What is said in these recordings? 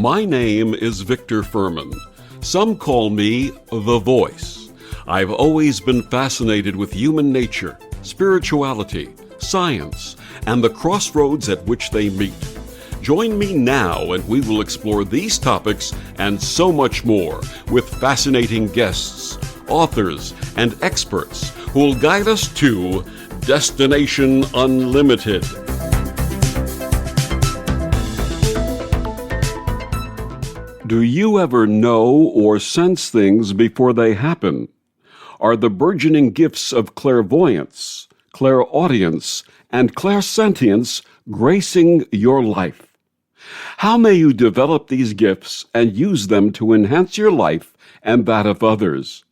My name is Victor Furman. Some call me The Voice. I've always been fascinated with human nature, spirituality, science, and the crossroads at which they meet. Join me now and we will explore these topics and so much more with fascinating guests, authors, and experts who will guide us to Destination Unlimited. Do you ever know or sense things before they happen? Are the burgeoning gifts of clairvoyance, clairaudience, and clairsentience gracing your life? How may you develop these gifts and use them to enhance your life and that of others?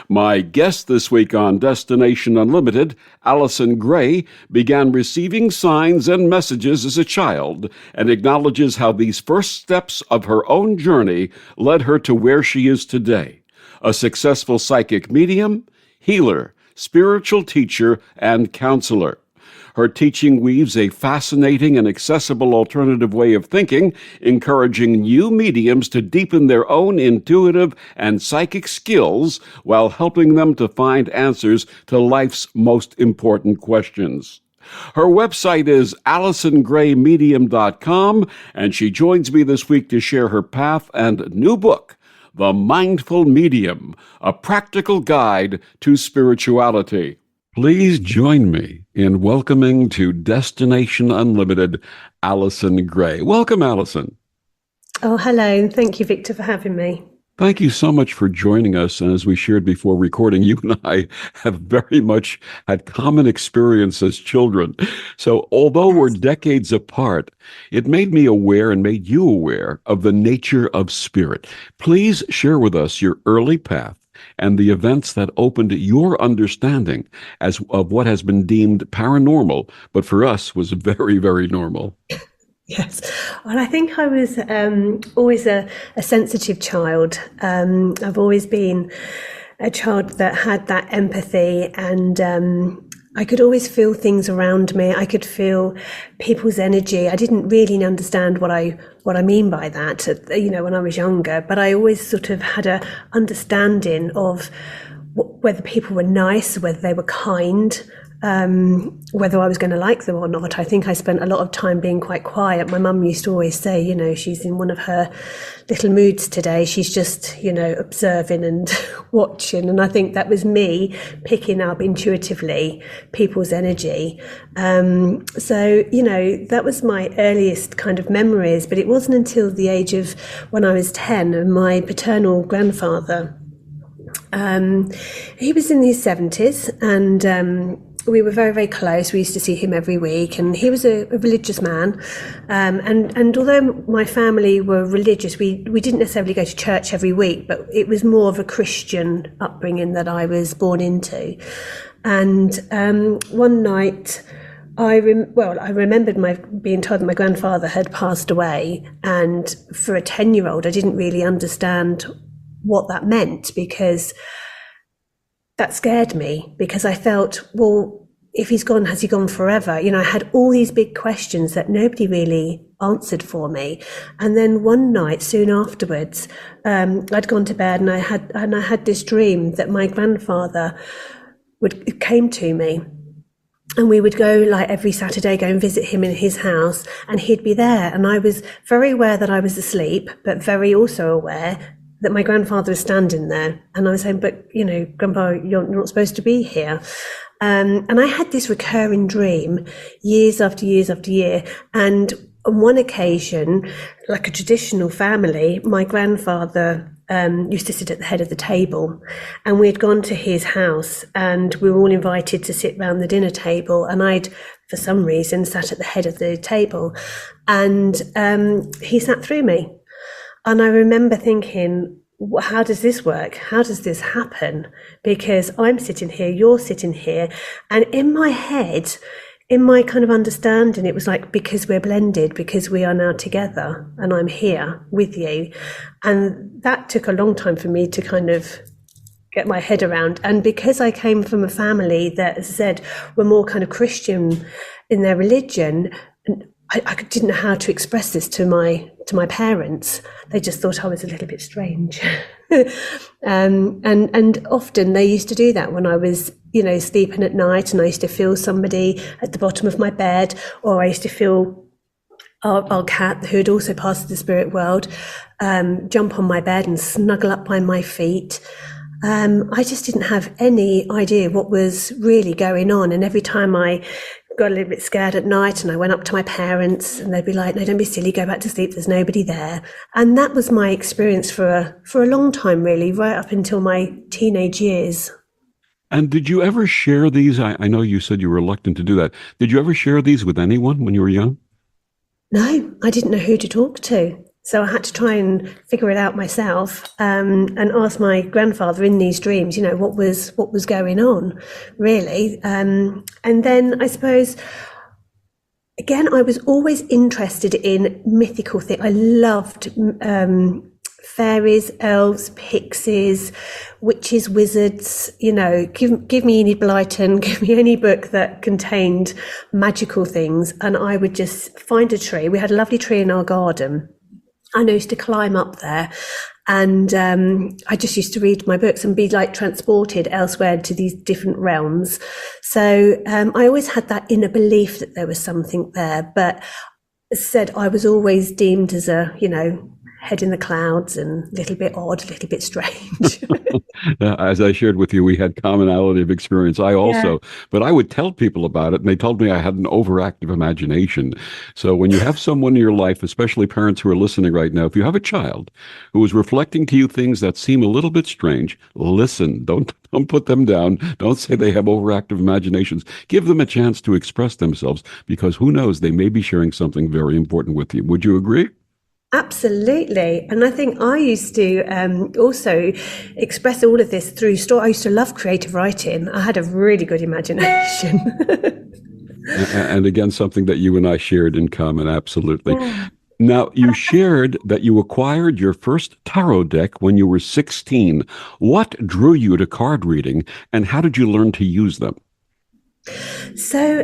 My guest this week on Destination Unlimited, Alison Gray, began receiving signs and messages as a child and acknowledges how these first steps of her own journey led her to where she is today, a successful psychic medium, healer, spiritual teacher, and counselor. Her teaching weaves a fascinating and accessible alternative way of thinking, encouraging new mediums to deepen their own intuitive and psychic skills while helping them to find answers to life's most important questions. Her website is AlisonGrayMedium.com, and she joins me this week to share her path and new book, The Mindful Medium, a practical guide to spirituality. Please join me in welcoming to Destination Unlimited, Alison Gray. Welcome, Alison. Oh, hello. Thank you, Victor, for having me. Thank you so much for joining us. And as we shared before recording, you and I have very much had common experience as children. So although we're decades apart, it made me aware and made you aware of the nature of spirit. Please share with us your early path and the events that opened your understanding of what has been deemed paranormal, but for us was very, very normal. Yes. Well, I think I was always a sensitive child. I've always been a child that had that empathy, and I could always feel things around me. I could feel people's energy. I didn't really understand what I mean by that, when I was younger, but I always sort of had a understanding of whether people were nice, whether they were kind, whether I was going to like them or not. I think I spent a lot of time being quite quiet. My mum used to always say, she's in one of her little moods today. She's just, observing and watching. And I think that was me picking up intuitively people's energy. That was my earliest kind of memories, but it wasn't until the age of when I was 10 and my paternal grandfather, he was in his 70s, and we were very, very close. We used to see him every week, and he was a religious man. And although my family were religious, we didn't necessarily go to church every week, but it was more of a Christian upbringing that I was born into. And one night, I remembered being told that my grandfather had passed away, and for a 10-year-old, I didn't really understand what that meant, because that scared me, because I felt, well, if he's gone, has he gone forever? I had all these big questions that nobody really answered for me. And then one night, soon afterwards, I'd gone to bed, and I had this dream that my grandfather came to me, and we would go, like every Saturday, go and visit him in his house, and he'd be there. And I was very aware that I was asleep, but very also aware that my grandfather was standing there. And I was saying, but, Grandpa, you're not supposed to be here. And I had this recurring dream years after years after year. And on one occasion, like a traditional family, my grandfather used to sit at the head of the table, and we had gone to his house, and we were all invited to sit round the dinner table. And I'd, for some reason, sat at the head of the table, and he sat through me. And I remember thinking, how does this work? How does this happen? Because I'm sitting here, you're sitting here. And in my head, in my kind of understanding, it was like, because we're blended, because we are now together, and I'm here with you. And that took a long time for me to kind of get my head around. And because I came from a family that, as I said, were more kind of Christian in their religion, I didn't know how to express this to my parents. They just thought I was a little bit strange. And often they used to do that when I was, sleeping at night, and I used to feel somebody at the bottom of my bed, or I used to feel our cat, who had also passed to the spirit world, jump on my bed and snuggle up by my feet. I just didn't have any idea what was really going on. And every time I got a little bit scared at night and I went up to my parents, and they'd be like, "No, don't be silly, go back to sleep, there's nobody there." And that was my experience for a long time, really, right up until my teenage years. And did you ever share these? I know you said you were reluctant to do that. Did you ever share these with anyone when you were young? No, I didn't know who to talk to. So I had to try and figure it out myself, and ask my grandfather in these dreams, what was going on, really. And then I suppose, again, I was always interested in mythical things. I loved fairies, elves, pixies, witches, wizards. Give me Enid Blyton, give me any book that contained magical things, and I would just find a tree. We had a lovely tree in our garden, and I used to climb up there, and I just used to read my books and be like transported elsewhere to these different realms. So I always had that inner belief that there was something there, but as I said, I was always deemed as a, head in the clouds and a little bit odd, a little bit strange. As I shared with you, we had commonality of experience. I also, but I would tell people about it, and they told me I had an overactive imagination. So when you have someone in your life, especially parents who are listening right now, if you have a child who is reflecting to you things that seem a little bit strange, listen. Don't put them down. Don't say they have overactive imaginations. Give them a chance to express themselves, because who knows, they may be sharing something very important with you. Would you agree? Absolutely. And I think I used to also express all of this through story. I used to love creative writing. I had a really good imagination. And again, something that you and I shared in common, absolutely. Yeah. Now, you shared that you acquired your first tarot deck when you were 16. What drew you to card reading, and how did you learn to use them? So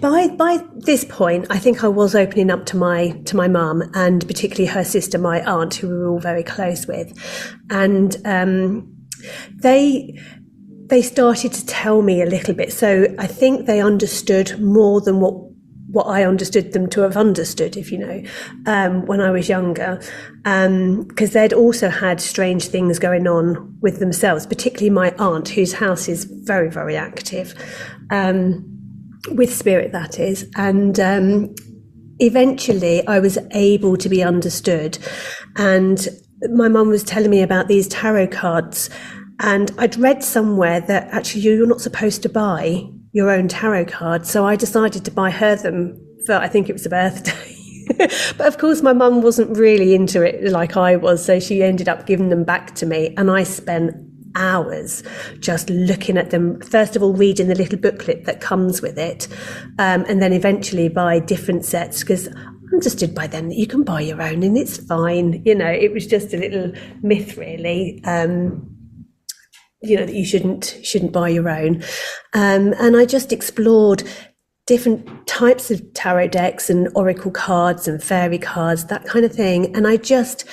by this point, I think I was opening up to my mum, and particularly her sister, my aunt, who we were all very close with, and they started to tell me a little bit. So I think they understood more than what I understood them to have understood, if you know, when I was younger, because they'd also had strange things going on with themselves, particularly my aunt, whose house is very, very active, with spirit, that is. And eventually I was able to be understood. And my mum was telling me about these tarot cards, and I'd read somewhere that actually you're not supposed to buy your own tarot card. So I decided to buy her them for, I think it was a birthday. But of course, my mum wasn't really into it like I was. So she ended up giving them back to me. And I spent hours just looking at them. First of all, reading the little booklet that comes with it. And then eventually buy different sets, because I understood by then that you can buy your own and it's fine. It was just a little myth, really. That you shouldn't buy your own. And I just explored different types of tarot decks and oracle cards and fairy cards, that kind of thing. And I just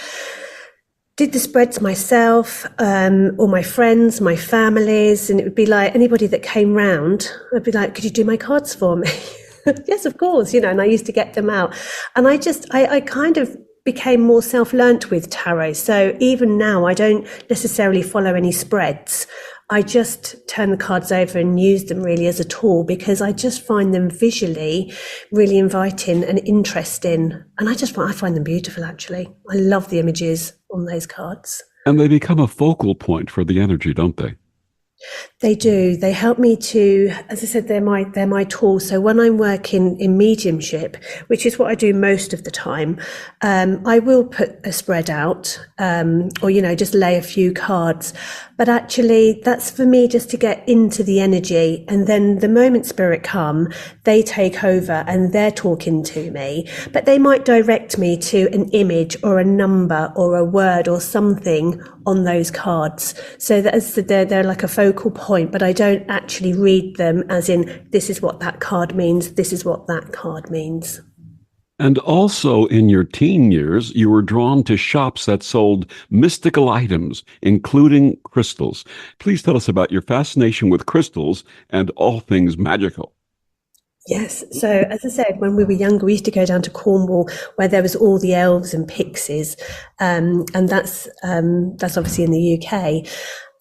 did the spreads myself, or my friends, my families, and it would be like anybody that came round, I'd be like, "Could you do my cards for me?" Yes, of course, and I used to get them out. And I kind of became more self-learnt with tarot. So even now, I don't necessarily follow any spreads. I just turn the cards over and use them really as a tool, because I just find them visually really inviting and interesting. And I find them beautiful, actually. I love the images on those cards. And they become a focal point for the energy, don't they? They do. They help me to, as I said, they're my tool. So when I'm working in mediumship, which is what I do most of the time, I will put a spread out, or just lay a few cards. But actually, that's for me just to get into the energy. And then the moment spirit come, they take over and they're talking to me. But they might direct me to an image or a number or a word or something on those cards. So that they're like a focal point, but I don't actually read them as in, this is what that card means, this is what that card means. And also in your teen years, you were drawn to shops that sold mystical items, including crystals. Please tell us about your fascination with crystals and all things magical. Yes. So, as I said, when we were younger, we used to go down to Cornwall, where there was all the elves and pixies, and that's obviously in the UK.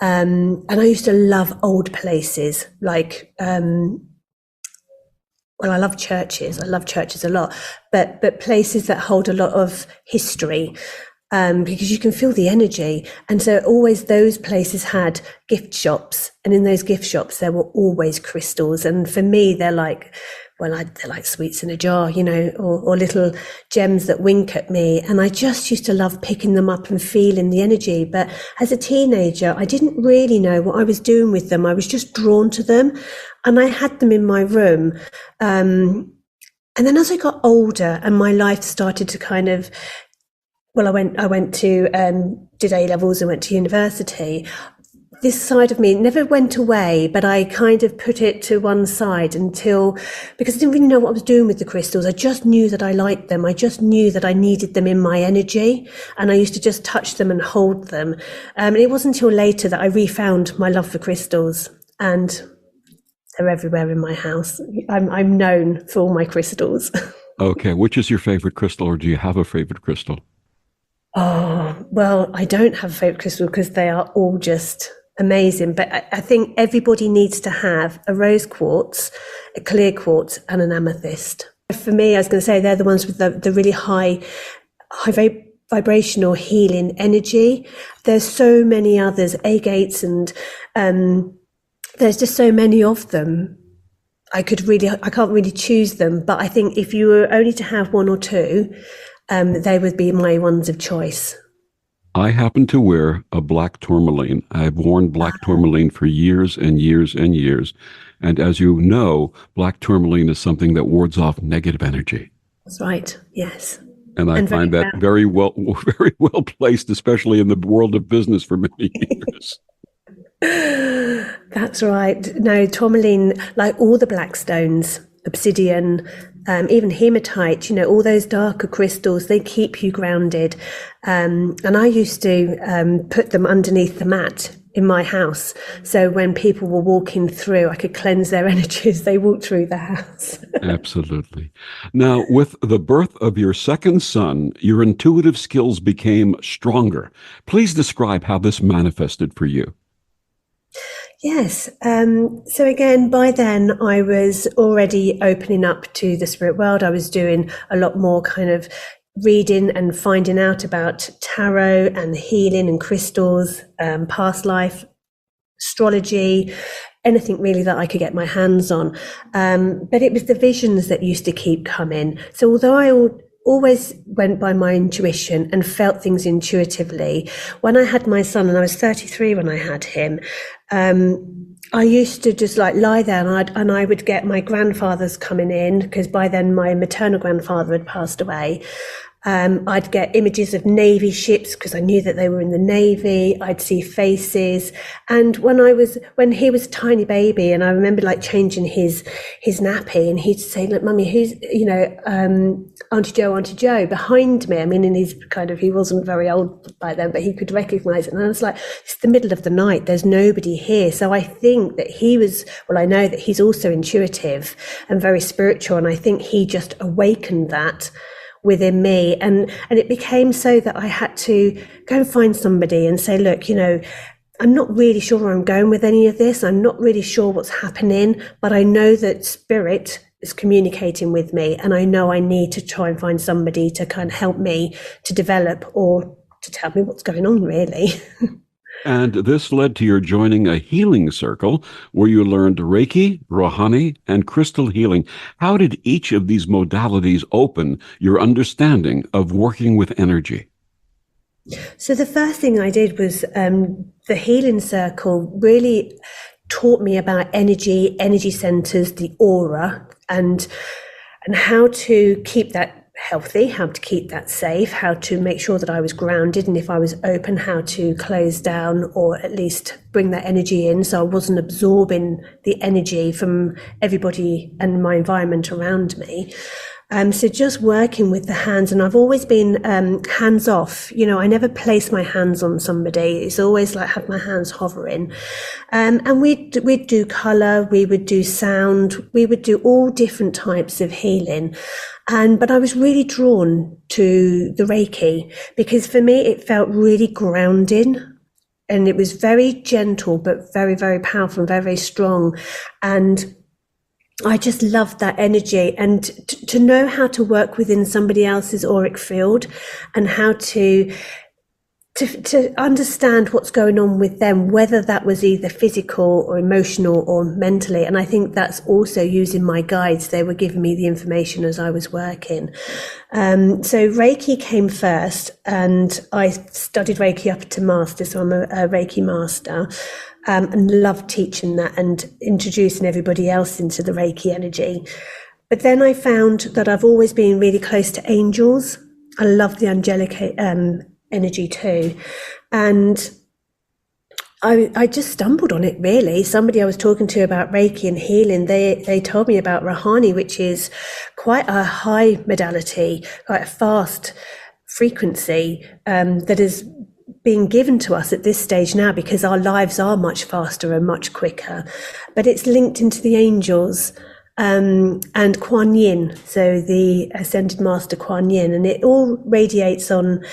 And I used to love old places, like well, I love churches. I love churches a lot, but places that hold a lot of history. Because you can feel the energy. And so always those places had gift shops. And in those gift shops, there were always crystals. And for me, they're like, they're like sweets in a jar, or little gems that wink at me. And I just used to love picking them up and feeling the energy. But as a teenager, I didn't really know what I was doing with them. I was just drawn to them. And I had them in my room. And then as I got older and my life started to kind of, well, I went to, did A levels and went to university. This side of me never went away, but I kind of put it to one side because I didn't really know what I was doing with the crystals. I just knew that I liked them. I just knew that I needed them in my energy, and I used to just touch them and hold them. And it wasn't until later that I refound my love for crystals, and they're everywhere in my house. I'm known for all my crystals. Okay, which is your favorite crystal, or do you have a favorite crystal? Oh, well, I don't have a favorite crystal because they are all just amazing. But I think everybody needs to have a rose quartz, a clear quartz, and an amethyst. For me, I was going to say they're the ones with the really high vibrational healing energy. There's so many others, agates, and there's just so many of them. I can't really choose them. But I think if you were only to have one or two, they would be my ones of choice. I happen to wear a black tourmaline. I've worn black tourmaline for years and years and years. And as you know, black tourmaline is something that wards off negative energy. That's right. Yes. And I find that very well placed, especially in the world of business for many years. That's right. No, tourmaline, like all the black stones, obsidian, even hematite, all those darker crystals, they keep you grounded. And I used to put them underneath the mat in my house. So when people were walking through, I could cleanse their energy as they walked through the house. Absolutely. Now, with the birth of your second son, your intuitive skills became stronger. Please describe how this manifested for you. Yes. So again, by then I was already opening up to the spirit world. I was doing a lot more kind of reading and finding out about tarot and healing and crystals, past life, astrology, anything really that I could get my hands on. But it was the visions that used to keep coming. So although I always went by my intuition and felt things intuitively, when I had my son, and I was 33 when I had him, I used to just like lie there and I would get my grandfathers coming in, because by then my maternal grandfather had passed away. I'd get images of Navy ships because I knew that they were in the Navy. I'd see faces. And when he was a tiny baby, and I remember like changing his nappy, and he'd say, look, mummy, who's, Auntie Joe behind me. I mean, he wasn't very old by then, but he could recognize it. And I was like, it's the middle of the night. There's nobody here. So I think that I know that he's also intuitive and very spiritual. And I think he just awakened that within me, and it became so that I had to go and find somebody and say, look, I'm not really sure where I'm going with any of this. I'm not really sure what's happening, but I know that spirit is communicating with me, and I know I need to try and find somebody to kind of help me to develop or to tell me what's going on, really. And this led to your joining a healing circle where you learned Reiki, Rohani, and crystal healing. How did each of these modalities open your understanding of working with energy? So the first thing I did was the healing circle really taught me about energy centers, the aura, and how to keep that healthy, how to keep that safe, how to make sure that I was grounded, and if I was open, how to close down or at least bring that energy in so I wasn't absorbing the energy from everybody and my environment around me. So just working with the hands, and I've always been hands off. I never place my hands on somebody. It's always like have my hands hovering. And we'd do colour, we would do sound, we would do all different types of healing. But I was really drawn to the Reiki because for me it felt really grounding. And it was very gentle, but very, very powerful and very, very strong. And I just loved that energy, and to know how to work within somebody else's auric field and how to understand what's going on with them, whether that was either physical or emotional or mentally. And I think that's also using my guides. They were giving me the information as I was working. So Reiki came first, and I studied Reiki up to master. So I'm a Reiki master, and loved teaching that and introducing everybody else into the Reiki energy. But then I found that I've always been really close to angels. I love the angelic energy too, and I just stumbled on it really. Somebody I was talking to about Reiki and healing, they told me about Rahani, which is quite a high modality, quite a fast frequency that is being given to us at this stage now because our lives are much faster and much quicker. But it's linked into the angels and Kuan Yin, so the Ascended Master Kuan Yin, and it all radiates on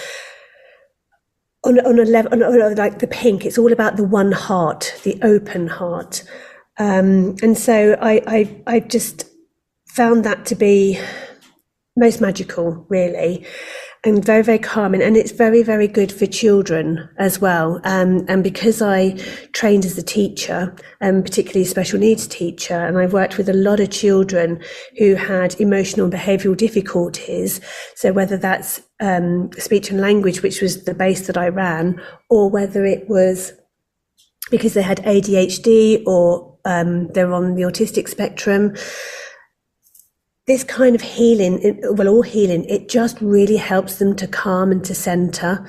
a level like the pink. It's all about the one heart, the open heart, and so I just found that to be most magical, really, and very, very calming. And it's very, very good for children as well. And because I trained as a teacher, particularly a special needs teacher, and I've worked with a lot of children who had emotional and behavioural difficulties. So whether that's speech and language, which was the base that I ran, or whether it was because they had ADHD or they're on the autistic spectrum, this kind of healing, all healing, it just really helps them to calm and to center,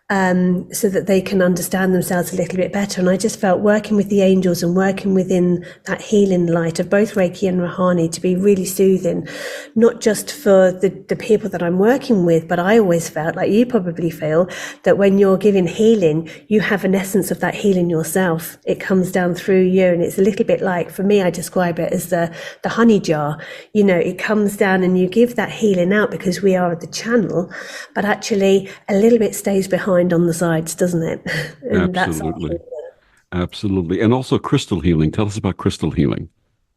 so that they can understand themselves a little bit better. And I just felt working with the angels and working within that healing light of both Reiki and Rahani to be really soothing, not just for the people that I'm working with, but I always felt, like you probably feel, that when you're giving healing, you have an essence of that healing yourself. It comes down through you, and it's a little bit like, for me, I describe it as the honey jar. It comes down and you give that healing out because we are the channel, but actually a little bit stays behind on the sides, doesn't it? And Absolutely. Absolutely. And also crystal healing. Tell us about crystal healing.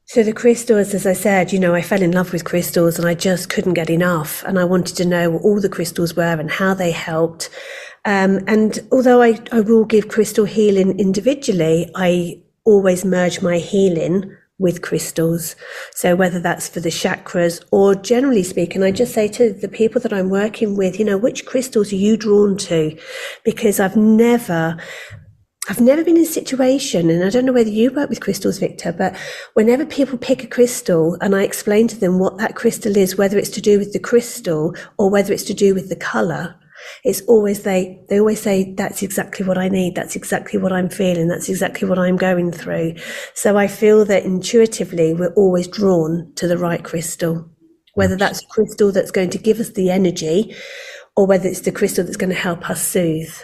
So the crystals, as I said, I fell in love with crystals and I just couldn't get enough. And I wanted to know what all the crystals were and how they helped. And although I will give crystal healing individually, I always merge my healing with crystals. So whether that's for the chakras or generally speaking, I just say to the people that I'm working with, which crystals are you drawn to? Because I've never been in a situation, and I don't know whether you work with crystals, Victor, but whenever people pick a crystal and I explain to them what that crystal is, whether it's to do with the crystal or whether it's to do with the color, it's always they always say, that's exactly what I need, that's exactly what I'm feeling, that's exactly what I'm going through. So I feel that intuitively we're always drawn to the right crystal, whether that's a crystal that's going to give us the energy or whether it's the crystal that's going to help us soothe.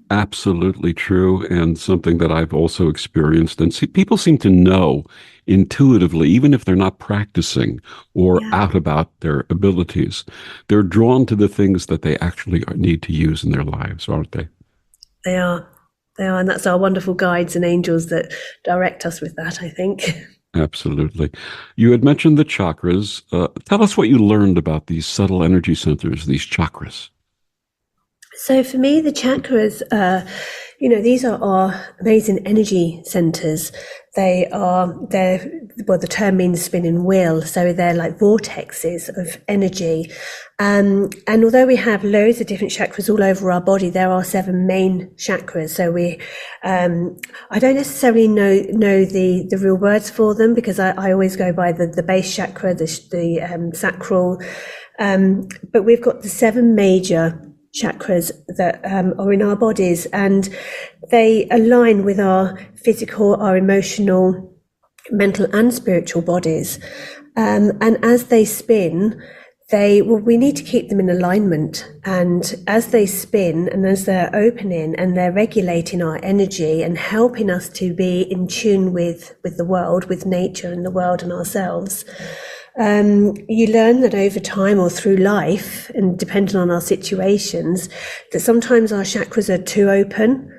Absolutely true, and something that I've also experienced. And people seem to know intuitively, even if they're not practicing or out about their abilities, they're drawn to the things that they actually need to use in their lives, aren't they? They are, and that's our wonderful guides and angels that direct us with that, I think. Absolutely. You had mentioned the chakras. Tell us what you learned about these subtle energy centers, these chakras. So for me, the chakras, these are our amazing energy centers. The term means spinning wheel. So they're like vortexes of energy. And although we have loads of different chakras all over our body, there are 7 main chakras. So I don't necessarily know the real words for them because I always go by the base chakra, the sacral. But we've got the 7 major chakras that are in our bodies, and they align with our physical, our emotional, mental and spiritual bodies. And as they spin, we need to keep them in alignment. And as they spin and as they're opening and they're regulating our energy and helping us to be in tune with the world, with nature and the world and ourselves, you learn that over time or through life, and depending on our situations, that sometimes our chakras are too open,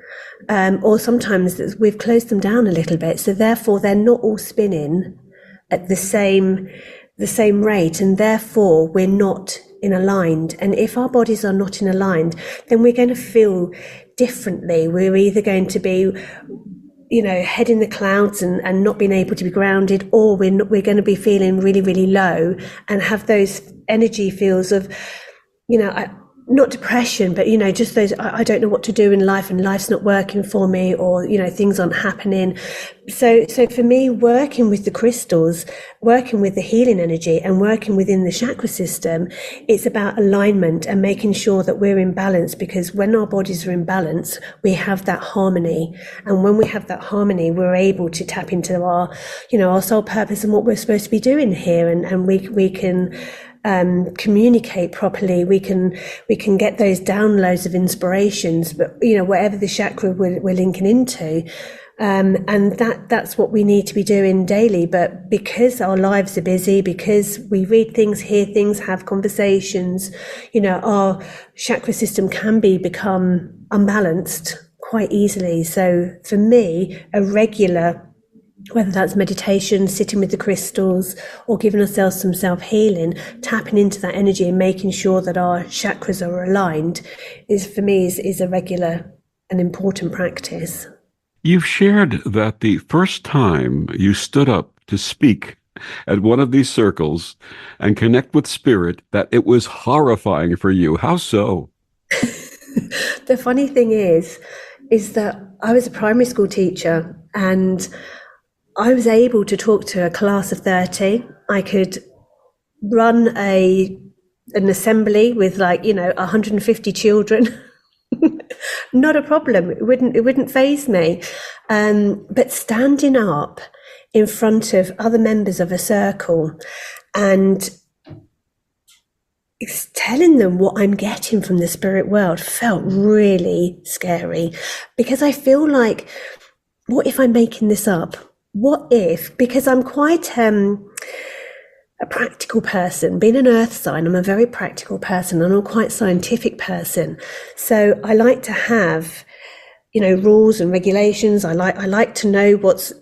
or sometimes we've closed them down a little bit. So therefore, they're not all spinning at the same rate, and therefore we're not in aligned. And if our bodies are not in aligned, then we're going to feel differently. We're either going to be, head in the clouds and not being able to be grounded, or we're going to be feeling really, really low and have those energy feels of, not depression, but, just those, I don't know what to do in life and life's not working for me, or, things aren't happening. So for me, working with the crystals, working with the healing energy and working within the chakra system, it's about alignment and making sure that we're in balance, because when our bodies are in balance, we have that harmony. And when we have that harmony, we're able to tap into our, our soul purpose and what we're supposed to be doing here. And we can communicate properly. We can get those downloads of inspirations, but whatever the chakra we're linking into, and that's what we need to be doing daily. But because our lives are busy, because we read things, hear things, have conversations, our chakra system can become unbalanced quite easily. So for me, a regular, whether that's meditation, sitting with the crystals, or giving ourselves some self-healing, tapping into that energy and making sure that our chakras are aligned is a regular and important practice. You've shared that the first time you stood up to speak at one of these circles and connect with spirit, that it was horrifying for you. How so? The funny thing is that I was a primary school teacher, and I was able to talk to a class of 30. I could run an assembly with 150 children. Not a problem. It wouldn't faze me. But standing up in front of other members of a circle and telling them what I'm getting from the spirit world felt really scary, because I feel like, what if I'm making this up? What if, because I'm quite a practical person, being an earth sign, I'm a very practical person, and I'm quite a scientific person. So I like to have, rules and regulations. I like to know what's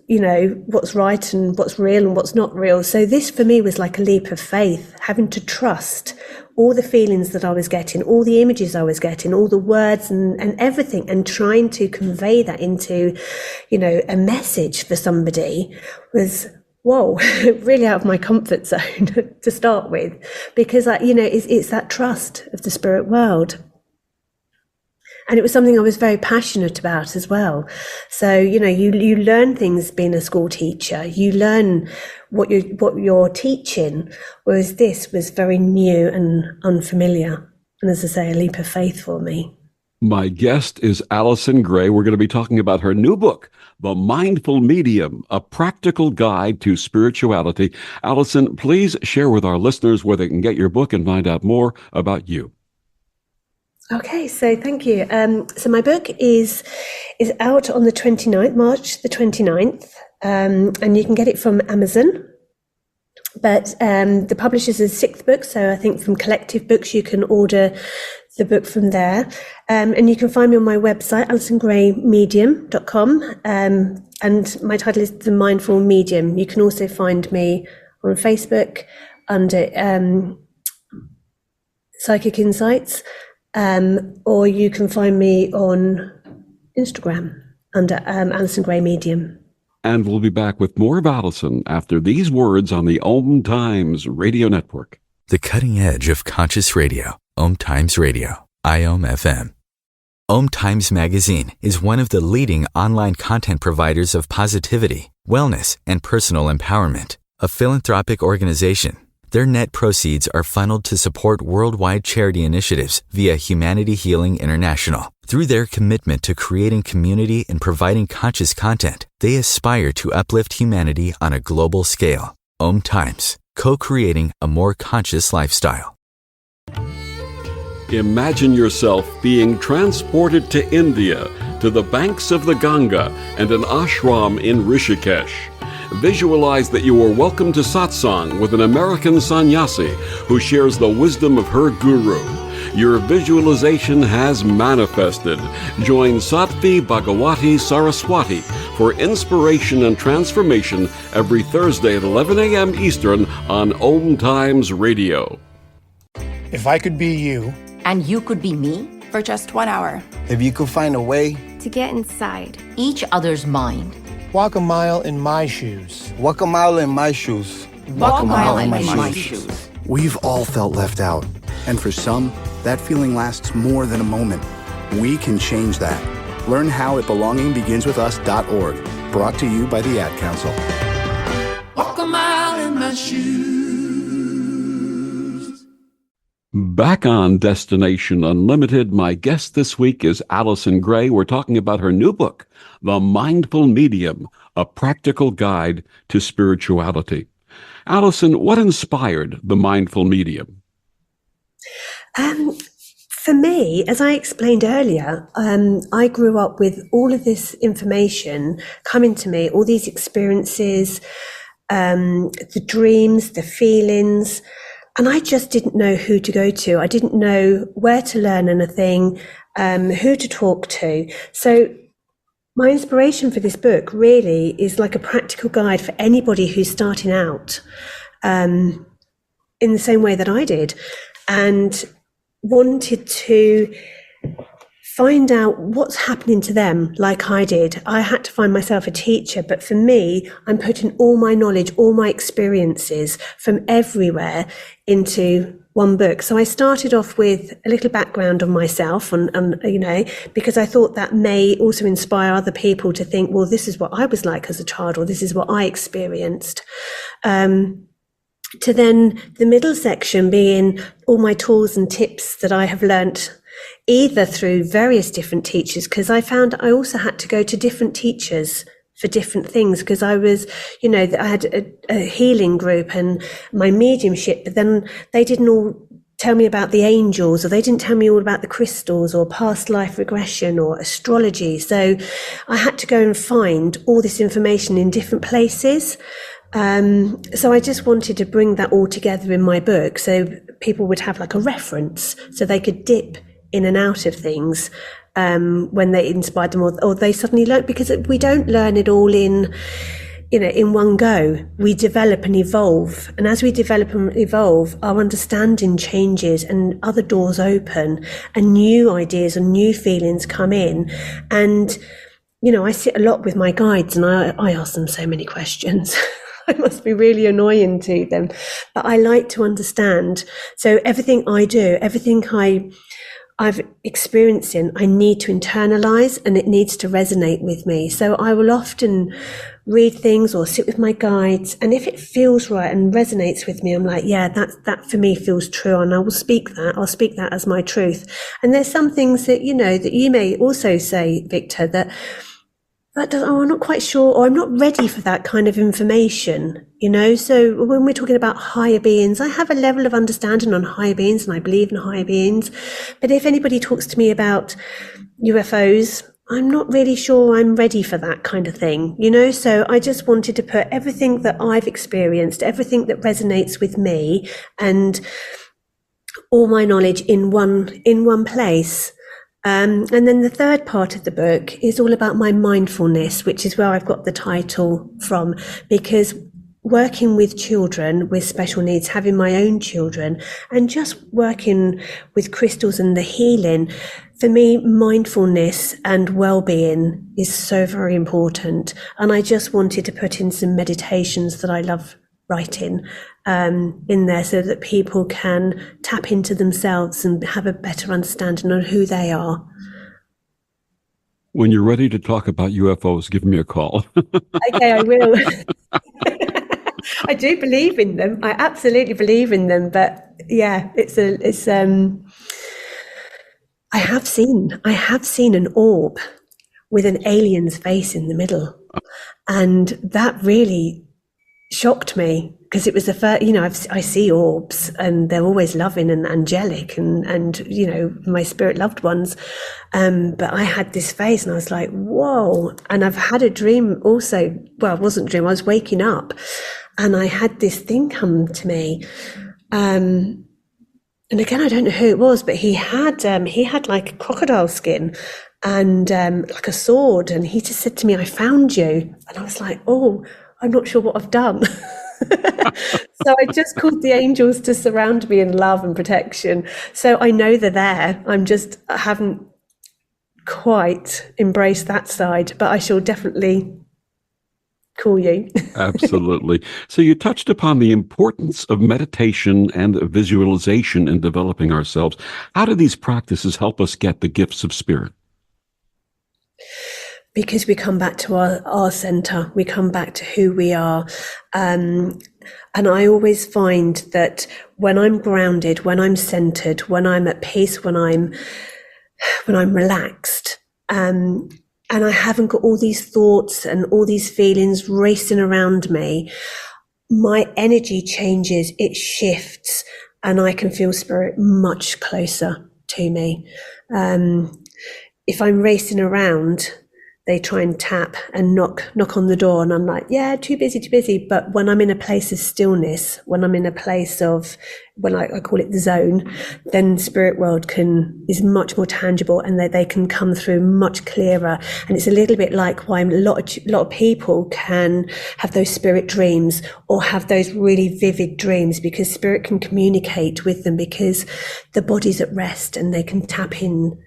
right and what's real and what's not real. So this for me was like a leap of faith, having to trust all the feelings that I was getting, all the images I was getting, all the words and everything, and trying to convey that into, a message for somebody was, whoa, really out of my comfort zone to start with, because it's that trust of the spirit world. And it was something I was very passionate about as well. So, you learn things being a school teacher. You learn what you're teaching, whereas this was very new and unfamiliar. And as I say, a leap of faith for me. My guest is Alison Gray. We're going to be talking about her new book, The Mindful Medium, A Practical Guide to Spirituality. Alison, please share with our listeners where they can get your book and find out more about you. Okay, so thank you. So my book is out on the 29th, March the 29th, and you can get it from Amazon. But the publisher's is sixth book, so I think from Collective Books you can order the book from there. And you can find me on my website, alisongraymedium.com, and my title is The Mindful Medium. You can also find me on Facebook under Psychic Insights. Or you can find me on Instagram under Alison Gray Medium. And we'll be back with more of Alison after these words on the Om Times Radio Network. The cutting edge of conscious radio, Om Times Radio, IOM FM. Om Times Magazine is one of the leading online content providers of positivity, wellness, and personal empowerment. A philanthropic organization, their net proceeds are funneled to support worldwide charity initiatives via Humanity Healing International. Through their commitment to creating community and providing conscious content, they aspire to uplift humanity on a global scale. Om Times, co-creating a more conscious lifestyle. Imagine yourself being transported to India, to the banks of the Ganga and an ashram in Rishikesh. Visualize that you are welcome to satsang with an American sannyasi who shares the wisdom of her guru. Your visualization has manifested. Join Sattvi Bhagawati Saraswati for inspiration and transformation every Thursday at 11 a.m. Eastern on Om Times Radio. If I could be you, and you could be me for just 1 hour. If you could find a way to get inside each other's mind. Walk a mile in my shoes. Walk a mile in my shoes. Walk a mile in my shoes. We've all felt left out. And for some, that feeling lasts more than a moment. We can change that. Learn how at belongingbeginswithus.org. Brought to you by the Ad Council. Walk a mile in my shoes. Back on Destination Unlimited, my guest this week is Alison Gray. We're talking about her new book, The Mindful Medium, A Practical Guide to Spirituality. Alison, what inspired The Mindful Medium? For me, as I explained earlier, I grew up with all of this information coming to me, all these experiences, the dreams, the feelings, and I just didn't know who to go to. I didn't know where to learn anything, who to talk to. So my inspiration for this book really is like a practical guide for anybody who's starting out in the same way that I did, and wanted to find out what's happening to them like I did. I had to find myself a teacher, but for me, I'm putting all my knowledge, all my experiences from everywhere into one book. So I started off with a little background on myself, and you know, because I thought that may also inspire other people to think, well, this is what I was like as a child, or this is what I experienced. To then the middle section being all my tools and tips that I have learnt either through various different teachers, because I found I also had to go to different teachers for different things, because I was, you know, I had a healing group and my mediumship, but then they didn't all tell me about the angels, or they didn't tell me all about the crystals or past life regression or astrology. So I had to go and find all this information in different places. So I just wanted to bring that all together in my book, so people would have like a reference, so they could dip in and out of things when they inspired them, or they suddenly learned, because we don't learn it all in one go. We develop and evolve, and as we develop and evolve, our understanding changes and other doors open and new ideas and new feelings come in. And you know, I sit a lot with my guides and I ask them so many questions. I must be really annoying to them, but I like to understand. So everything I do, everything I've experiencing, I need to internalize, and it needs to resonate with me. So I will often read things or sit with my guides, and if it feels right and resonates with me, I'm like, yeah, that for me feels true, and I will speak that. I'll speak that as my truth. And there's some things that, you know, that you may also say, Victor, that I'm not quite sure, or I'm not ready for that kind of information, you know. So when we're talking about higher beings, I have a level of understanding on higher beings, and I believe in higher beings. But if anybody talks to me about UFOs, I'm not really sure I'm ready for that kind of thing, you know. So I just wanted to put everything that I've experienced, everything that resonates with me, and all my knowledge in one place. And then the third part of the book is all about my mindfulness, which is where I've got the title from, because working with children with special needs, having my own children, and just working with crystals and the healing, for me, mindfulness and well-being is so very important. And I just wanted to put in some meditations that I love writing in there, so that people can tap into themselves and have a better understanding on who they are. When you're ready to talk about UFOs, give me a call. Okay, I will. I do believe in them. I absolutely believe in them. But yeah, I have seen an orb with an alien's face in the middle, and that really shocked me. because it was the first, I see orbs and they're always loving and angelic and my spirit loved ones. But I had this face and I was like, whoa. And I've had a dream also. Well, it wasn't a dream. I was waking up and I had this thing come to me. And again, I don't know who it was, but he had like a crocodile skin and like a sword. And he just said to me, I found you. And I was like, oh, I'm not sure what I've done. So I just called the angels to surround me in love and protection. So I know they're there. I haven't quite embraced that side, but I shall definitely call you. Absolutely. So you touched upon the importance of meditation and visualization in developing ourselves. How do these practices help us get the gifts of spirit? Because we come back to our center, we come back to who we are. And I always find that when I'm grounded, when I'm centered, when I'm at peace, when I'm relaxed, and I haven't got all these thoughts and all these feelings racing around me, my energy changes, it shifts, and I can feel spirit much closer to me. If I'm racing around, they try and tap and knock on the door, and I'm like, yeah, too busy. But when I'm in a place of stillness, when I'm in a place of, when I call it the zone, then spirit world is much more tangible, and they can come through much clearer. And it's a little bit like why a lot of people can have those spirit dreams or have those really vivid dreams, because spirit can communicate with them because the body's at rest and they can tap in,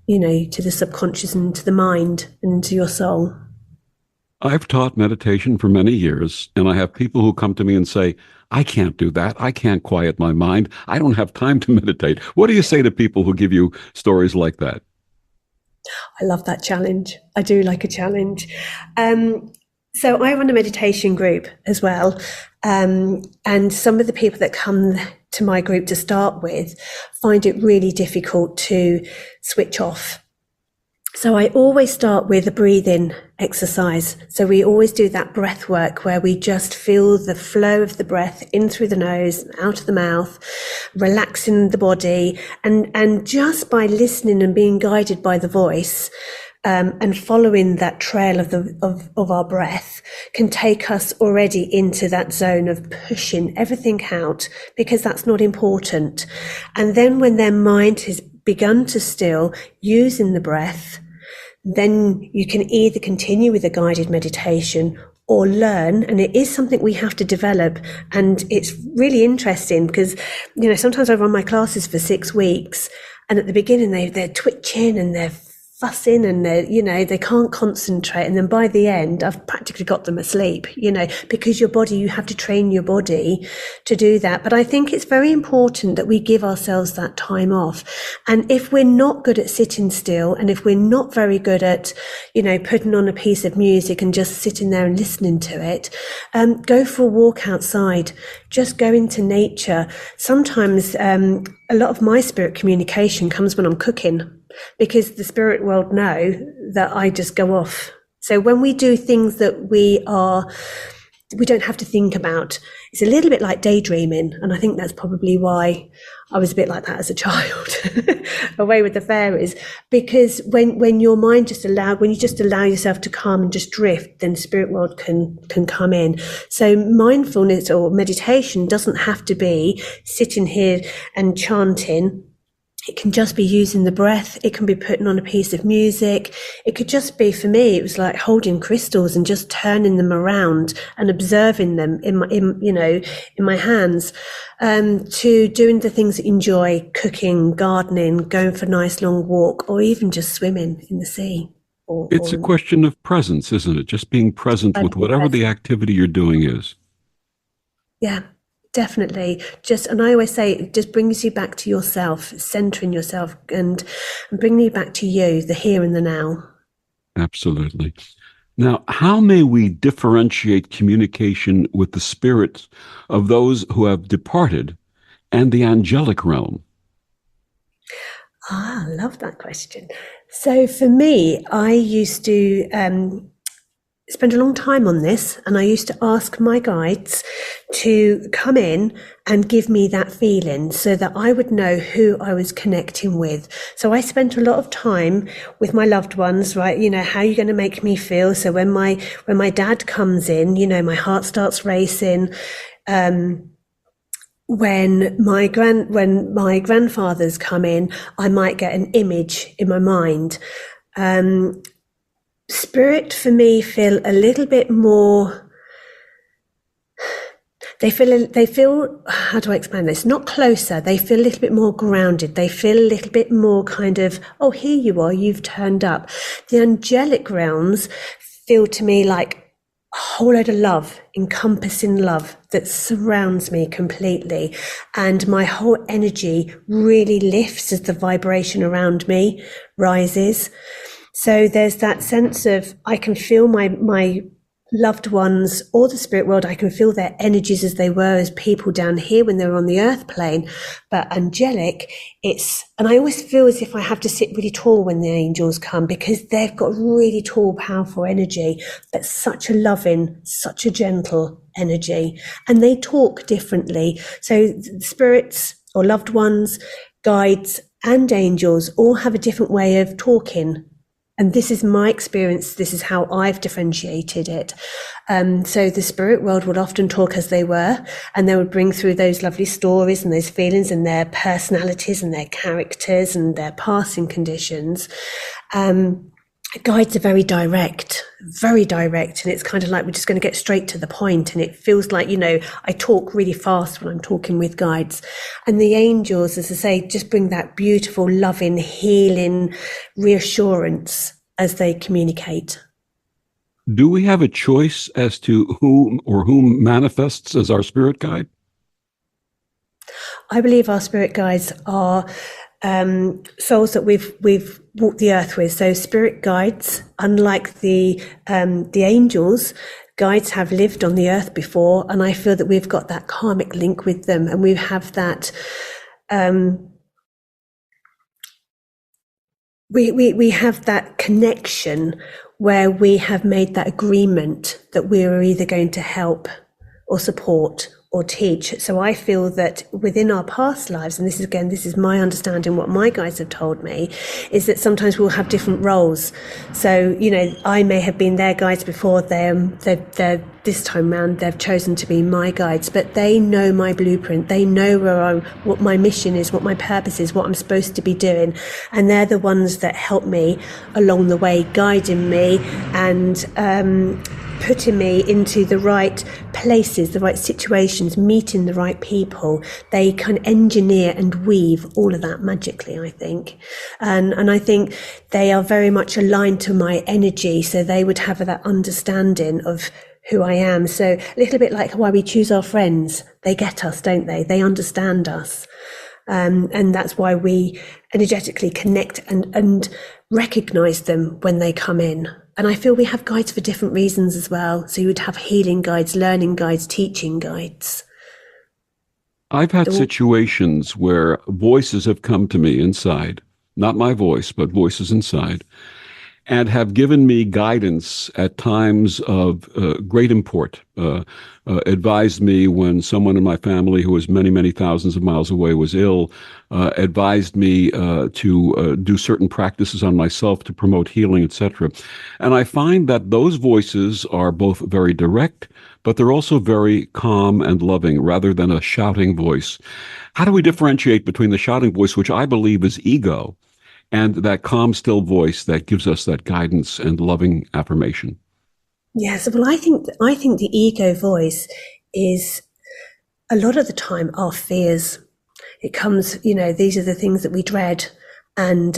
to the subconscious and to the mind and to your soul. I've taught meditation for many years, and I have people who come to me and say, I can't do that. I can't quiet my mind. I don't have time to meditate. What do you say to people who give you stories like that? I love that challenge. I do like a challenge. So I run a meditation group as well. And some of the people that come to my group to start with find it really difficult to switch off. So I always start with a breathing exercise. So we always do that breath work where we just feel the flow of the breath in through the nose, out of the mouth, relaxing the body. And just by listening and being guided by the voice, and following that trail of our breath can take us already into that zone of pushing everything out, because that's not important. And then when their mind has begun to still, using the breath, then you can either continue with a guided meditation or learn, and it is something we have to develop. And it's really interesting because, sometimes I run my classes for 6 weeks, and at the beginning they're twitching and they're fussing and they can't concentrate, and then by the end I've practically got them asleep, because you have to train your body to do that. But I think it's very important that we give ourselves that time off. And if we're not good at sitting still, and if we're not very good at putting on a piece of music and just sitting there and listening to it, go for a walk outside, just go into nature. Sometimes a lot of my spirit communication comes when I'm cooking, because the spirit world know that I just go off. So when we do things that we don't have to think about, it's a little bit like daydreaming. And I think that's probably why I was a bit like that as a child, away with the fairies. Because when your mind when you just allow yourself to calm and just drift, then spirit world can come in. So mindfulness or meditation doesn't have to be sitting here and chanting. It can just be using the breath. It can be putting on a piece of music. It could just be, for me, it was like holding crystals and just turning them around and observing them in my hands, to doing the things that you enjoy, cooking, gardening, going for a nice long walk, or even just swimming in the sea. It's a question of presence, isn't it? Just being present with whatever the activity you're doing is. Yeah. Definitely. And I always say it just brings you back to yourself, centering yourself and bringing you back to you, the here and the now. Absolutely. Now, how may we differentiate communication with the spirits of those who have departed and the angelic realm? I love that question. So for me, I used to spent a long time on this, and I used to ask my guides to come in and give me that feeling so that I would know who I was connecting with. So I spent a lot of time with my loved ones, right? You know, how are you going to make me feel? So when my dad comes in, you know, my heart starts racing. When my grandfathers come in, I might get an image in my mind. Spirit for me feel a little bit more, they feel, how do I explain this? Not closer, they feel a little bit more grounded. They feel a little bit more kind of, oh, here you are, you've turned up. The angelic realms feel to me like a whole load of love, encompassing love that surrounds me completely. And my whole energy really lifts as the vibration around me rises. So there's that sense of, I can feel my loved ones or the spirit world, I can feel their energies as they were as people down here when they were on the earth plane. But angelic, and I always feel as if I have to sit really tall when the angels come, because they've got really tall, powerful energy, but such a loving, such a gentle energy. And they talk differently. So spirits or loved ones, guides and angels all have a different way of talking. And this is my experience. This is how I've differentiated it. So the spirit world would often talk as they were, and they would bring through those lovely stories and those feelings and their personalities and their characters and their passing conditions. Guides are very direct, and it's kind of like we're just going to get straight to the point. And it feels like, you know, I talk really fast when I'm talking with guides. And the angels, as I say, just bring that beautiful, loving, healing reassurance as they communicate. Do we have a choice as to whom manifests as our spirit guide? I believe our spirit guides are souls that we've walked the earth with. So spirit guides, unlike the angels, guides have lived on the earth before, and I feel that we've got that karmic link with them, and we have that. We have that connection where we have made that agreement that we are either going to help or support or teach. So I feel that within our past lives, and this is my understanding, what my guides have told me, is that sometimes we'll have different roles. So, you know, I may have been their guides before, they're this time round, they've chosen to be my guides, but they know my blueprint. They know what my mission is, what my purpose is, what I'm supposed to be doing. And they're the ones that help me along the way, guiding me and, putting me into the right places, the right situations, meeting the right people. They can engineer and weave all of that magically, I think. And I think they are very much aligned to my energy. So they would have that understanding of who I am. So a little bit like why we choose our friends. They get us, don't they? They understand us. And that's why we energetically connect and recognize them when they come in. And I feel we have guides for different reasons as well. So you would have healing guides, learning guides, teaching guides. I've had situations where voices have come to me inside, not my voice, but voices inside, and have given me guidance at times of great import, advised me when someone in my family who was many, many thousands of miles away was ill, advised me to do certain practices on myself to promote healing, etc. And I find that those voices are both very direct, but they're also very calm and loving rather than a shouting voice. How do we differentiate between the shouting voice, which I believe is ego, and that calm, still voice that gives us that guidance and loving affirmation? Yes, well, I think the ego voice is a lot of the time our fears. It comes, you know, these are the things that we dread and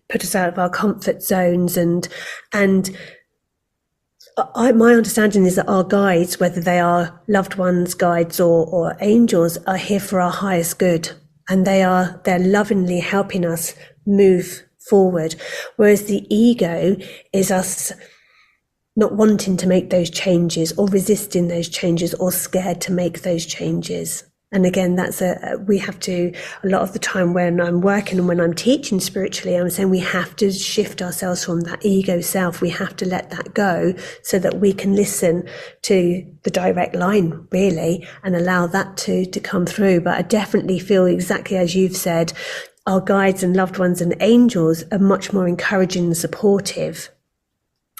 put us out of our comfort zones. And my understanding is that our guides, whether they are loved ones, guides or angels, are here for our highest good, and they're lovingly helping us move forward. Whereas the ego is us not wanting to make those changes or resisting those changes or scared to make those changes. And again, we have to, a lot of the time when I'm working and when I'm teaching spiritually, I'm saying we have to shift ourselves from that ego self. We have to let that go so that we can listen to the direct line, really, and allow that to come through. But I definitely feel exactly as you've said, our guides and loved ones and angels are much more encouraging and supportive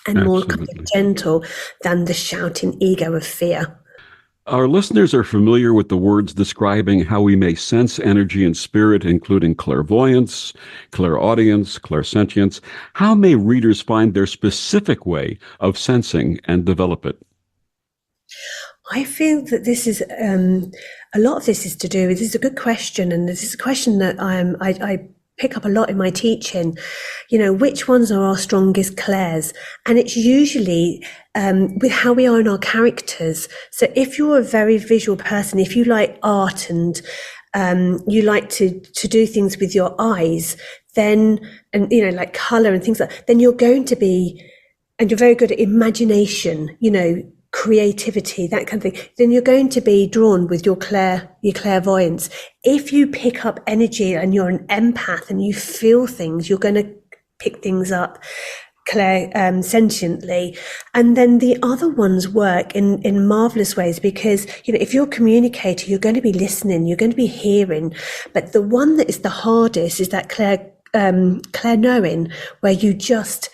and more kind of gentle than the shouting ego of fear. Our listeners are familiar with the words describing how we may sense energy and spirit, including clairvoyance, clairaudience, clairsentience. How may readers find their specific way of sensing and develop it? I feel that this is a lot of this is to do with, this is a good question, and this is a question that I pick up a lot in my teaching. You know, which ones are our strongest clairs? And it's usually with how we are in our characters. So if you're a very visual person, if you like art and you like to do things with your eyes, then, and you know, like color and things like that, then you're going to be, and you're very good at imagination, you know, creativity, that kind of thing, then you're going to be drawn with your clairvoyance. If you pick up energy and you're an empath and you feel things, you're going to pick things up sentiently. And then the other ones work in marvelous ways, because, you know, if you're a communicator, you're going to be listening, you're going to be hearing. But the one that is the hardest is that clair knowing, where you just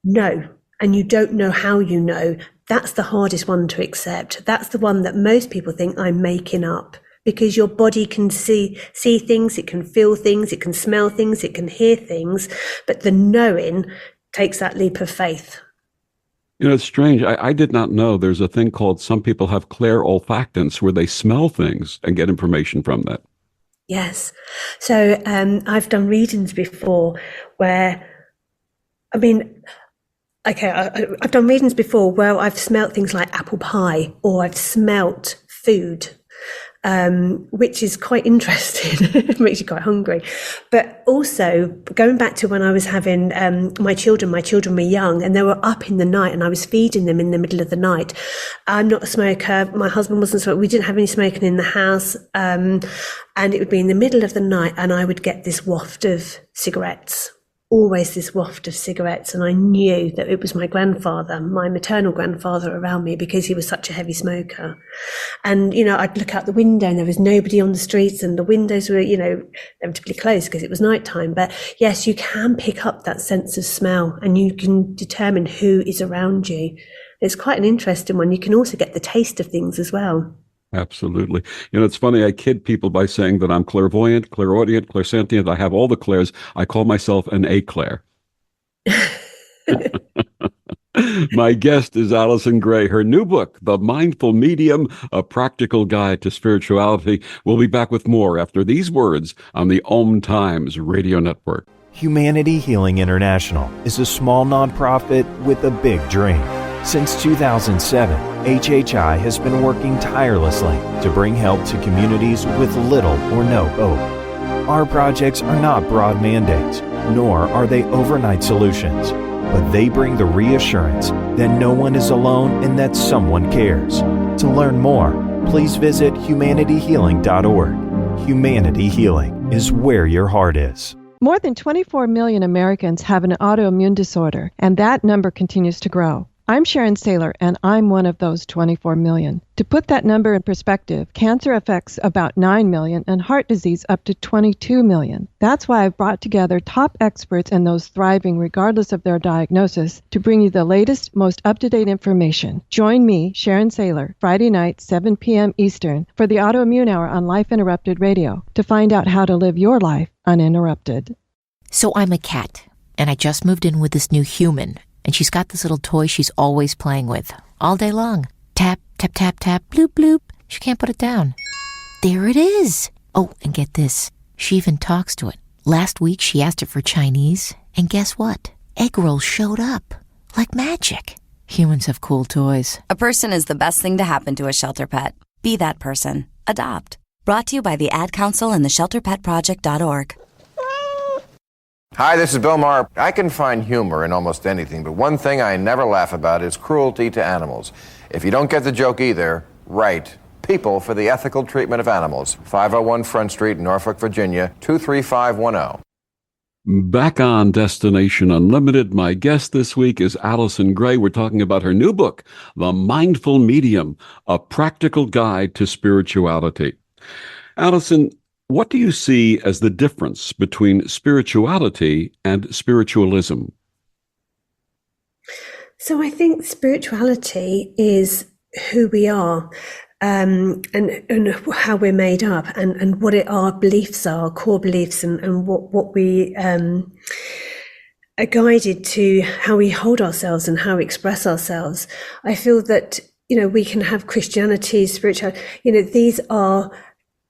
know and you don't know how you know. That's the hardest one to accept. That's the one that most people think I'm making up, because your body can see things, it can feel things, it can smell things, it can hear things, but the knowing takes that leap of faith. You know, it's strange. I did not know there's a thing called, some people have clairolfactance, where they smell things and get information from that. Yes. So I've done readings before where, I've done readings before where I've smelt things like apple pie, or I've smelt food, which is quite interesting. It makes you quite hungry. But also, going back to when I was having my children were young and they were up in the night and I was feeding them in the middle of the night. I'm not a smoker. My husband wasn't smoking. We didn't have any smoking in the house. And it would be in the middle of the night and I would get this waft of cigarettes. Always this waft of cigarettes, and I knew that it was my grandfather, my maternal grandfather, around me, because he was such a heavy smoker. And, you know, I'd look out the window and there was nobody on the streets, and the windows were, you know, inevitably closed because it was nighttime. But yes, you can pick up that sense of smell and you can determine who is around you. It's quite an interesting one. You can also get the taste of things as well. Absolutely. You know, it's funny, I kid people by saying that I'm clairvoyant, clairaudient, clairsentient. I have all the clairs. I call myself an éclair. My guest is Alison Gray. Her new book, The Mindful Medium, A Practical Guide to Spirituality. We'll be back with more after these words on the Om Times Radio Network. Humanity Healing International is a small nonprofit with a big dream. Since 2007, HHI has been working tirelessly to bring help to communities with little or no hope. Our projects are not broad mandates, nor are they overnight solutions, but they bring the reassurance that no one is alone and that someone cares. To learn more, please visit humanityhealing.org. Humanity Healing is where your heart is. More than 24 million Americans have an autoimmune disorder, and that number continues to grow. I'm Sharon Saylor, and I'm one of those 24 million. To put that number in perspective, cancer affects about 9 million and heart disease up to 22 million. That's why I've brought together top experts and those thriving regardless of their diagnosis to bring you the latest, most up-to-date information. Join me, Sharon Saylor, Friday night, 7 p.m. Eastern, for the Autoimmune Hour on Life Interrupted Radio to find out how to live your life uninterrupted. So I'm a cat, and I just moved in with this new human. And she's got this little toy she's always playing with, all day long. Tap, tap, tap, tap, bloop, bloop. She can't put it down. There it is. Oh, and get this. She even talks to it. Last week, she asked it for Chinese, and guess what? Egg rolls showed up. Like magic. Humans have cool toys. A person is the best thing to happen to a shelter pet. Be that person. Adopt. Brought to you by the Ad Council and the ShelterPetProject.org. Hi, this is Bill Maher. I can find humor in almost anything, but one thing I never laugh about is cruelty to animals. If you don't get the joke either, write People for the Ethical Treatment of Animals, 501 Front Street, Norfolk, Virginia, 23510. Back on Destination Unlimited, my guest this week is Alison Gray. We're talking about her new book, The Mindful Medium, A Practical Guide to Spirituality. Alison, what do you see as the difference between spirituality and spiritualism? So I think spirituality is who we are, and how we're made up, and what our beliefs are, core beliefs, and what we are guided to, how we hold ourselves and how we express ourselves. I feel that, we can have Christianity, spirituality, these are,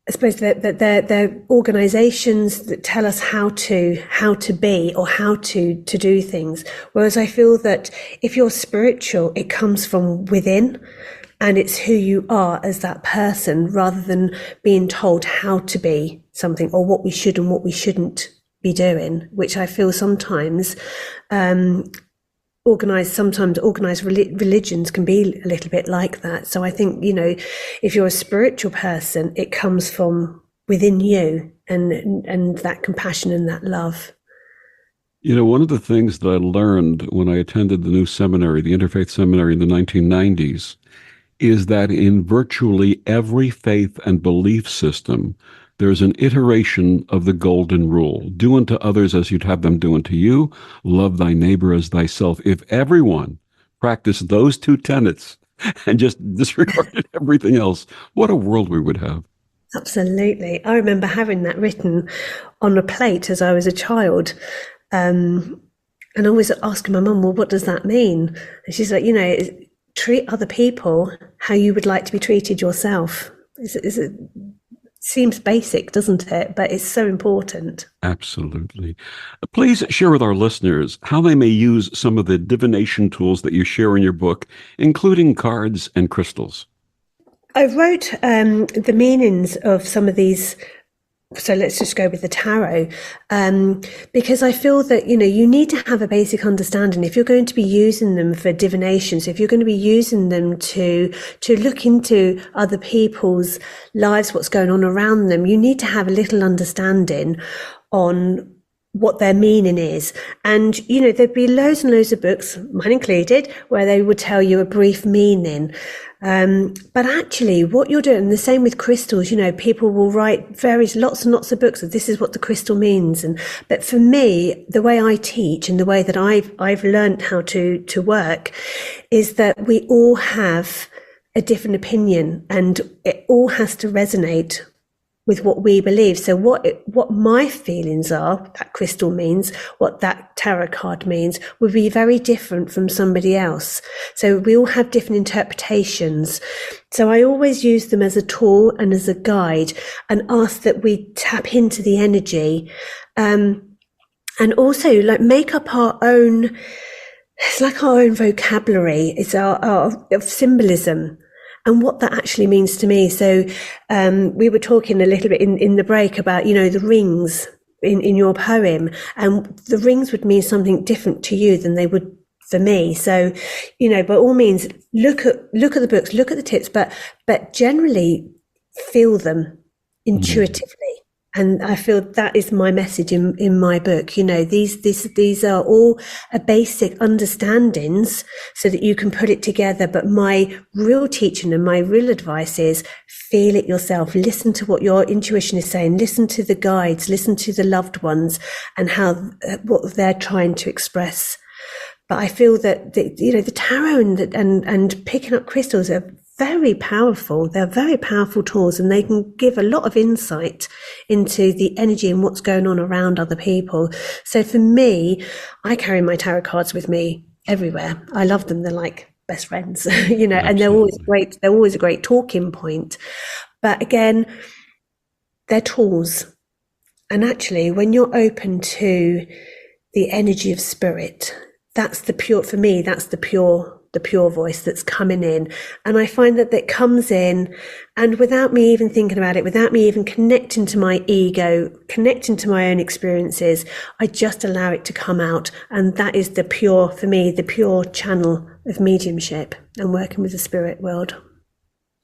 I suppose, they're organizations that tell us how to be or how to do things. Whereas I feel that if you're spiritual, it comes from within, and it's who you are as that person, rather than being told how to be something or what we should and what we shouldn't be doing, which I feel sometimes organized religions can be a little bit like that. So I think, if you're a spiritual person, it comes from within you, and that compassion and that love. One of the things that I learned when I attended the new seminary, the Interfaith Seminary in the 1990s, is that in virtually every faith and belief system, there's an iteration of the golden rule. Do unto others as you'd have them do unto you. Love thy neighbor as thyself. If everyone practiced those two tenets and just disregarded everything else, what a world we would have. Absolutely. I remember having that written on a plate as I was a child. And I always asking my mum, well, what does that mean? And she's like, treat other people how you would like to be treated yourself. It seems basic, doesn't it? But it's so important. Absolutely. Please share with our listeners how they may use some of the divination tools that you share in your book, including cards and crystals. I wrote the meanings of some of these. So let's just go with the tarot, because I feel that, you need to have a basic understanding if you're going to be using them for divinations, if you're going to be using them to look into other people's lives, what's going on around them. You need to have a little understanding on what their meaning is. And, there'd be loads and loads of books, mine included, where they would tell you a brief meaning. But actually what you're doing, the same with crystals, people will write lots and lots of books of this is what the crystal means. But for me, the way I teach and the way that I've learned how to work is that we all have a different opinion, and it all has to resonate with what we believe. So what my feelings are, that crystal means, what that tarot card means, would be very different from somebody else. So we all have different interpretations. So I always use them as a tool and as a guide, and ask that we tap into the energy, and also make up our own. It's like our own vocabulary. It's our symbolism. And what that actually means to me. So we were talking a little bit in the break about, the rings in your poem, and the rings would mean something different to you than they would for me. So, by all means, look at the books, look at the tips, but generally feel them intuitively. And I feel that is my message in my book. These are all a basic understandings so that you can put it together. But my real teaching and my real advice is feel it yourself. Listen to what your intuition is saying. Listen to the guides, listen to the loved ones and what they're trying to express. But I feel that the tarot and picking up crystals are very powerful. They're very powerful tools, and they can give a lot of insight into the energy and what's going on around other people. So for me, I carry my tarot cards with me everywhere. I love them. They're like best friends, and they're always great. They're always a great talking point. But again, they're tools. And actually, when you're open to the energy of spirit, that's the pure voice that's coming in. And I find that comes in, and without me even thinking about it, without me even connecting to my ego, connecting to my own experiences, I just allow it to come out. And that is the pure channel of mediumship and working with the spirit world.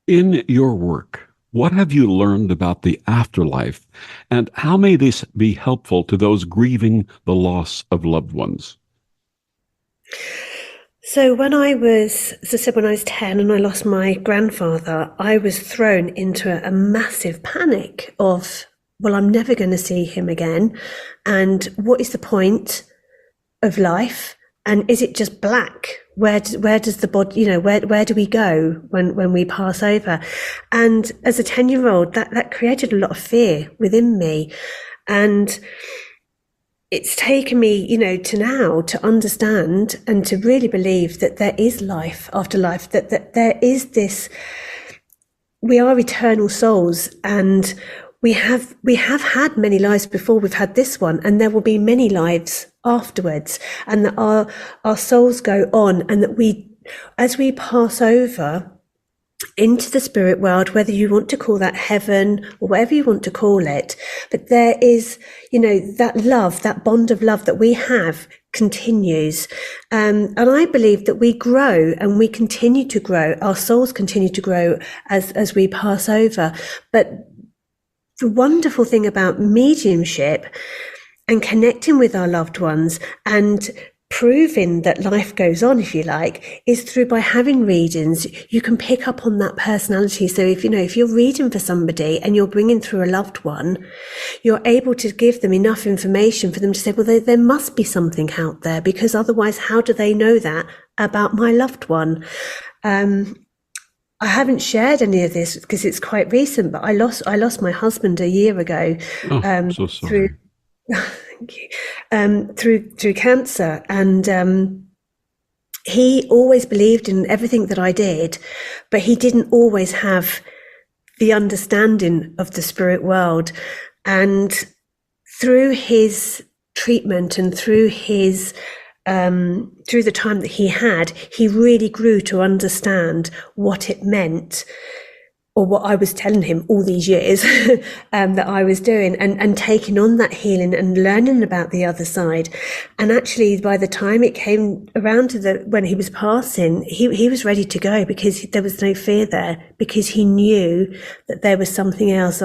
In your work, what have you learned about the afterlife, and how may this be helpful to those grieving the loss of loved ones? So when I was 10 and I lost my grandfather, I was thrown into a massive panic of, well, I'm never going to see him again. And what is the point of life? And is it just black? Where does the body, where do we go when we pass over? And as a 10-year-old, that created a lot of fear within me. And it's taken me, to now to understand and to really believe that there is life after life, that there is this, we are eternal souls, and we have had many lives before we've had this one, and there will be many lives afterwards, and that our souls go on, and that we, as we pass over into the spirit world, whether you want to call that heaven or whatever you want to call it, but there is, that love, that bond of love that we have continues. And I believe that we grow and we continue to grow. Our souls continue to grow as we pass over. But the wonderful thing about mediumship and connecting with our loved ones and proving that life goes on, if you like, is through by having readings. You can pick up on that personality. So if you're reading for somebody and you're bringing through a loved one, you're able to give them enough information for them to say, well, there must be something out there, because otherwise, how do they know that about my loved one? I haven't shared any of this because it's quite recent, but I lost my husband a year ago. So sorry. Through cancer, and he always believed in everything that I did, but he didn't always have the understanding of the spirit world. And through his treatment and through his through the time that he had, he really grew to understand what it meant, or what I was telling him all these years that I was doing, and taking on that healing and learning about the other side. And actually, by the time it came around to when he was passing, he was ready to go, because there was no fear there, because he knew that there was something else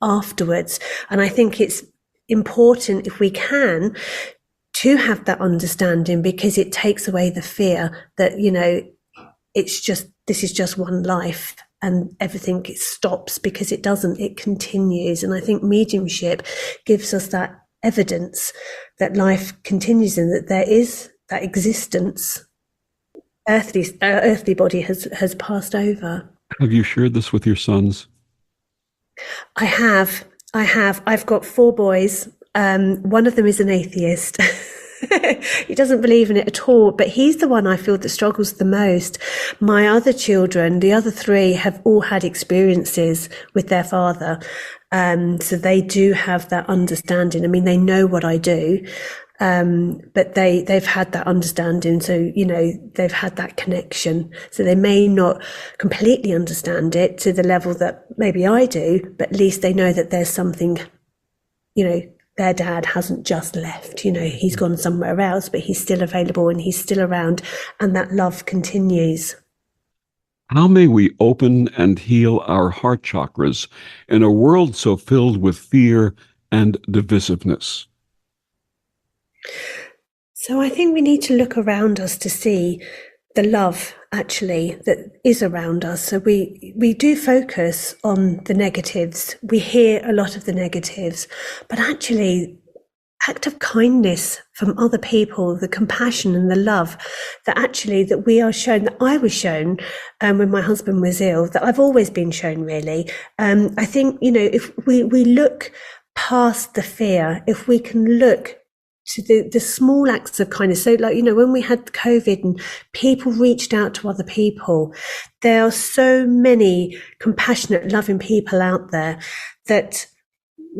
afterwards. And I think it's important, if we can, to have that understanding, because it takes away the fear that, this is just one life. And everything stops, because it doesn't, it continues. And I think mediumship gives us that evidence that life continues and that there is that existence. Earthly body has passed over. Have you shared this with your sons? I have. I've got 4 boys. One of them is an atheist. He doesn't believe in it at all, but he's the one I feel that struggles the most. My other children, the other 3, have all had experiences with their father. So they do have that understanding. I mean, they know what I do, but they've had that understanding. So, they've had that connection. So they may not completely understand it to the level that maybe I do, but at least they know that there's something, their dad hasn't just left, he's gone somewhere else, but he's still available and he's still around, and that love continues. How may we open and heal our heart chakras in a world so filled with fear and divisiveness? So I think we need to look around us to see the love actually that is around us. So we do focus on the negatives. We hear a lot of the negatives, but actually act of kindness from other people, the compassion and the love that we are shown, that I was shown when my husband was ill, that I've always been shown, really. I think, if we look past the fear, if we can look to the small acts of kindness. So when we had COVID and people reached out to other people, there are so many compassionate, loving people out there that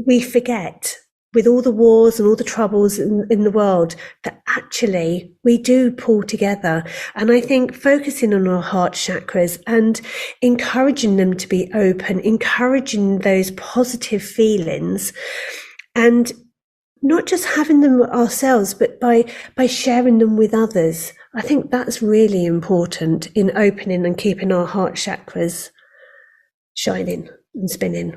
we forget, with all the wars and all the troubles in the world, that actually we do pull together. And I think focusing on our heart chakras and encouraging them to be open, encouraging those positive feelings, and not just having them ourselves, but by sharing them with others. I think that's really important in opening and keeping our heart chakras shining and spinning.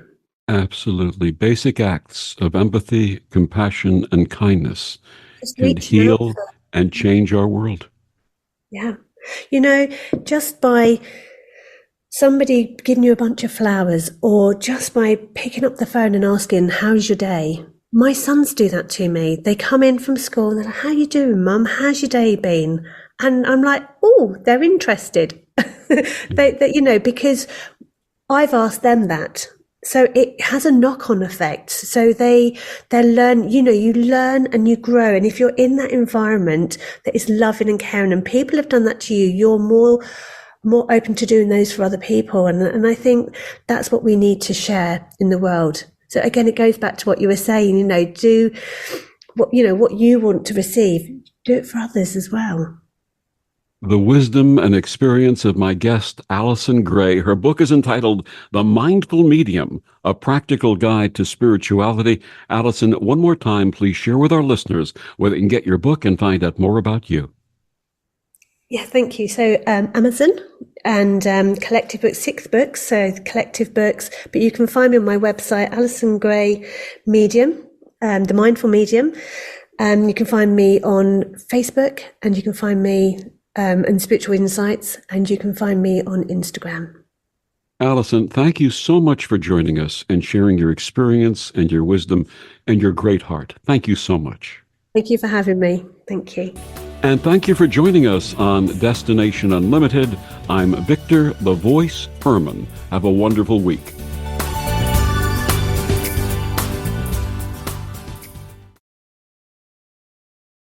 Absolutely. Basic acts of empathy, compassion, and kindness Just can reaching out heal for- and change our world. Yeah. You know, just by somebody giving you a bunch of flowers, or just by picking up the phone and asking, how's your day? My sons do that to me. They come in from school and they're like, how you doing, Mum? How's your day been? And I'm like, oh, they're interested. You know, because I've asked them that. So it has a knock-on effect. So they learn, you know, you learn and you grow. And if you're in that environment that is loving and caring, and people have done that to you, you're more open to doing those for other people. And I think that's what we need to share in the world. So again, it goes back to what you were saying, you know, do what you want to receive, do it for others as well. The wisdom and experience of my guest, Alison Gray. Her book is entitled The Mindful Medium, A Practical Guide to Spirituality. Alison, one more time, please share with our listeners where they can get your book and find out more about you. Yeah, thank you. So Amazon and Collective Books, 6 books, so Collective Books. But you can find me on my website, Alison Gray Medium, The Mindful Medium. You can find me on Facebook, and you can find me and Spiritual Insights, and you can find me on Instagram. Alison, thank you so much for joining us and sharing your experience and your wisdom and your great heart. Thank you so much. Thank you for having me. Thank you. And thank you for joining us on Destination Unlimited. I'm Victor, the Voice Herman. Have a wonderful week.